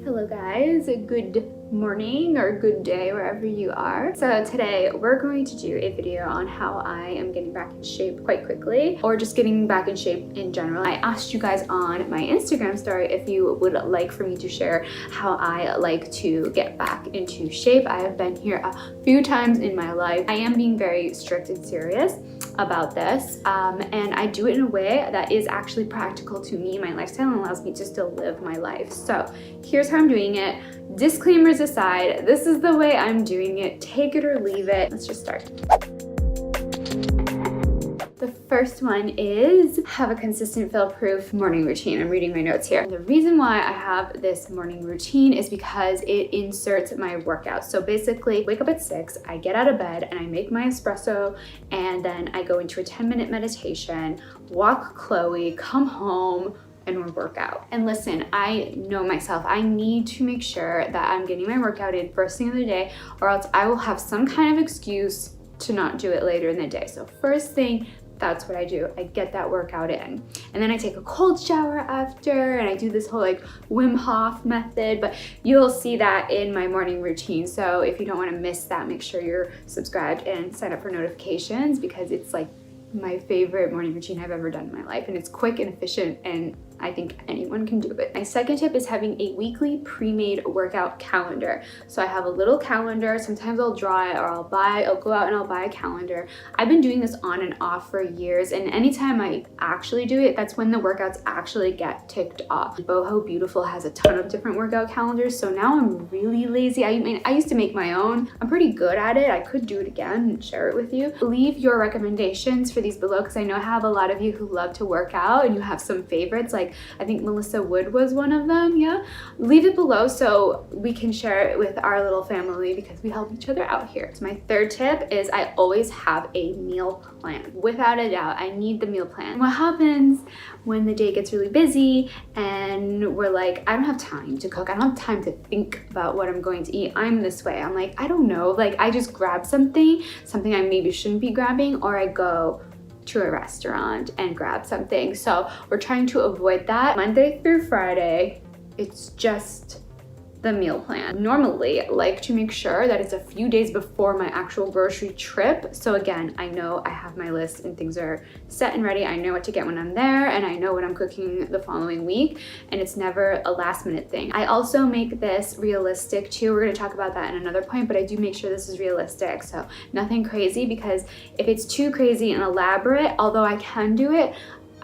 Hello guys, good morning or good day wherever you are. So today we're going to do a video on how I am getting back in shape quite quickly, or just getting back in shape in general. I asked you guys on my Instagram story if you would like for me to share how I like to get back into shape. I have been here a few times in my life. I am being very strict and serious about this, and I do it in a way that is actually practical to me, my lifestyle, and allows me to still live my life. So here's how I'm doing it. Disclaimers aside, this is the way I'm doing it. Take it or leave it. Let's just start. The first one is have a consistent fail-proof morning routine. I'm reading my notes here. The reason why I have this morning routine is because it inserts my workout. So basically, wake up at 6, I get out of bed and I make my espresso, and then I go into a 10-minute meditation, walk Chloe, come home, and work out. And listen, I know myself. I need to make sure that I'm getting my workout in first thing of the day, or else I will have some kind of excuse to not do it later in the day. So first thing, that's what I do. I get that workout in. And then I take a cold shower after, and I do this whole like Wim Hof method, but you'll see that in my morning routine. So if you don't want to miss that, make sure you're subscribed and sign up for notifications, because it's like my favorite morning routine I've ever done in my life, and it's quick and efficient, and I think anyone can do it. My second tip is having a weekly pre-made workout calendar. So I have a little calendar. Sometimes I'll draw it, or I'll go out and I'll buy a calendar. I've been doing this on and off for years, and anytime I actually do it, that's when the workouts actually get ticked off. Boho Beautiful has a ton of different workout calendars, so now I'm really lazy. I mean, I used to make my own. I'm pretty good at it. I could do it again and share it with you. Leave your recommendations for these below, because I know I have a lot of you who love to work out and you have some favorites. Like I think Melissa Wood was one of them. Yeah, leave it below so we can share it with our little family, because we help each other out here. So my third tip is I always have a meal plan. Without a doubt, I need the meal plan. What happens when the day gets really busy and we're like, I don't have time to cook, I don't have time to think about what I'm going to eat. I'm this way. I'm like, I don't know, like I just grab something I maybe shouldn't be grabbing, or I go to a restaurant and grab something. So we're trying to avoid that. Monday through Friday, it's just the meal plan. Normally, I like to make sure that it's a few days before my actual grocery trip. So again, I know I have my list and things are set and ready. I know what to get when I'm there, and I know what I'm cooking the following week, and it's never a last minute thing. I also make this realistic too. We're gonna talk about that in another point, but I do make sure this is realistic. So nothing crazy, because if it's too crazy and elaborate, although I can do it,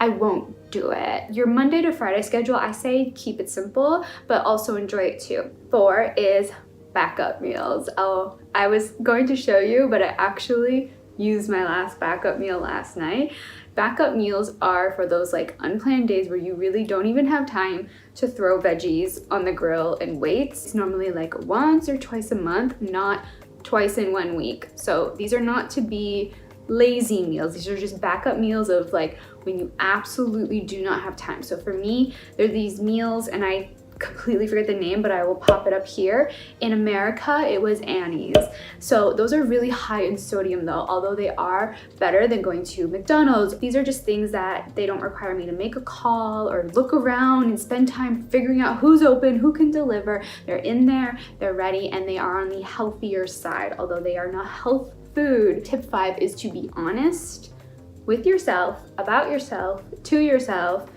I won't do it. Your Monday to Friday schedule, I say keep it simple, but also enjoy it too. 4 is backup meals. Oh, I was going to show you, but I actually used my last backup meal last night. Backup meals are for those like unplanned days where you really don't even have time to throw veggies on the grill and wait. It's normally like once or twice a month, not twice in 1 week. So these are not to be lazy meals. These are just backup meals of like when you absolutely do not have time. So for me, they're these meals, and I completely forget the name, but I will pop it up here. In America, it was Annie's. So those are really high in sodium though, although they are better than going to McDonald's. These are just things that they don't require me to make a call or look around and spend time figuring out who's open, who can deliver. They're in there, they're ready, and they are on the healthier side, although they are not health food. Tip 5 is to be honest with yourself, about yourself, to yourself.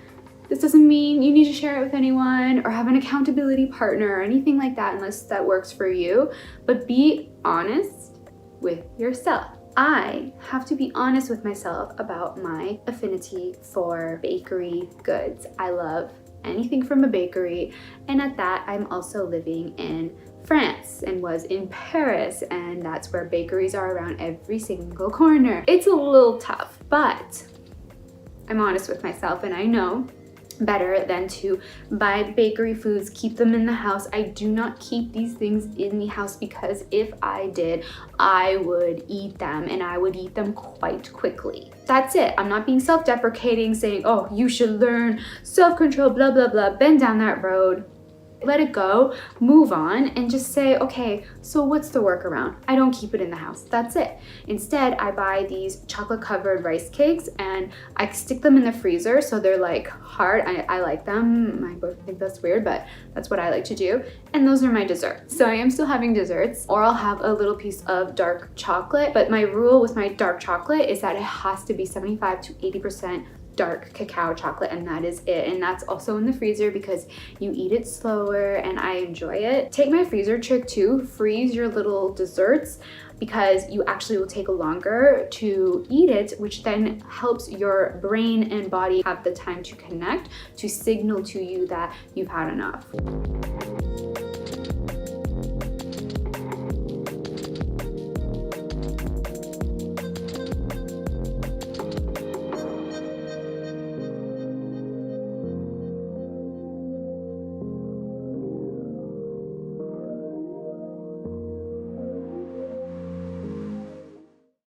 This doesn't mean you need to share it with anyone or have an accountability partner or anything like that, unless that works for you, but be honest with yourself. I have to be honest with myself about my affinity for bakery goods. I love anything from a bakery, and at that, I'm also living in France and was in Paris, and that's where bakeries are around every single corner. It's a little tough, but I'm honest with myself, and I know better than to buy bakery foods, keep them in the house. I do not keep these things in the house, because if I did, I would eat them, and I would eat them quite quickly. That's it. I'm not being self-deprecating, saying, oh, you should learn self-control, blah, blah, blah. Been down that road. let it go, move on, and just say, okay, so what's the workaround? I don't keep it in the house. That's it. Instead, I buy these chocolate covered rice cakes and I stick them in the freezer so they're like hard. I like them. My boyfriend thinks that's weird, but that's what I like to do. And those are my desserts. So I am still having desserts, or I'll have a little piece of dark chocolate. But my rule with my dark chocolate is that it has to be 75 to 80% dark cacao chocolate, and that is it. And that's also in the freezer because you eat it slower and I enjoy it. Take my freezer trick too, freeze your little desserts because you actually will take longer to eat it, which then helps your brain and body have the time to connect, to signal to you that you've had enough.